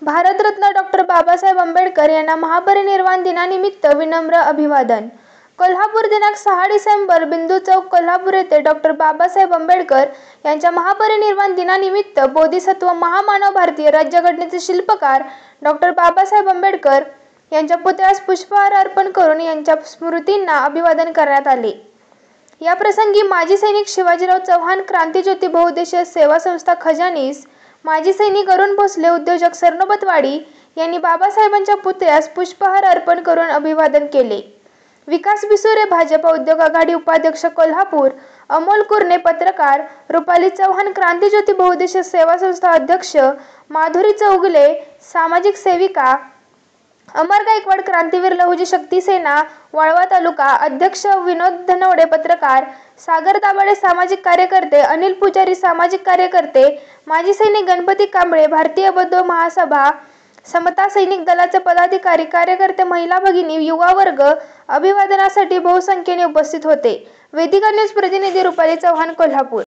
भारतरत्न डॉ. बाबासाहेब आंबेडकर यांना महापरिनिर्वाण दिनानिमित्त विनम्र अभिवादन. कोल्हापूर दिनांक 6 डिसेंबर बिंदू चौक कोल्हापूर येथे डॉ. बाबासाहेब आंबेडकर यांच्या महापरिनिर्वाण दिनानिमित्त बोधिसत्व महामानव भारतीय राज्यघटनेचे शिल्पकार डॉ. बाबासाहेब आंबेडकर यांच्या पुतळ्यास पुष्पहार अर्पण करून यांच्या स्मृतींना अभिवादन करण्यात आले. या प्रसंगी माजी सैनिक शिवाजीराव चव्हाण, क्रांतिज्योती बहुउद्देशीय सेवा संस्था खजानीस, माजी सैनिक अरुण भोसले, उद्योजक सरनोबत वाडी यांनी बाबासाहेबांच्या पुतळ्यास पुष्पहार अर्पण करून अभिवादन केले. विकास बिसुरे, भाजपा उद्योग आघाडी उपाध्यक्ष कोल्हापूर, अमोल कुरणे पत्रकार, रुपाली चव्हाण क्रांतिज्योती बहुउद्देशीय सेवा संस्था अध्यक्ष, माधुरी चौगुले सामाजिक सेविका, अमर गायकवाड क्रांतीवीर लहुजी शक्ती सेना वाळवा तालुका अध्यक्ष, विनोद धनवडे पत्रकार, सागर दाभाडे सामाजिक कार्यकर्ते, अनिल पुजारी सामाजिक कार्यकर्ते, माजी सैनिक गणपती कांबळे, भारतीय बौद्ध महासभा, समता सैनिक दलाचे पदाधिकारी, कार्यकर्ते, महिला भगिनी, युवा वर्ग अभिवादनासाठी बहुसंख्येने उपस्थित होते. वेदिका न्यूज प्रतिनिधी रुपाली चव्हाण, कोल्हापूर.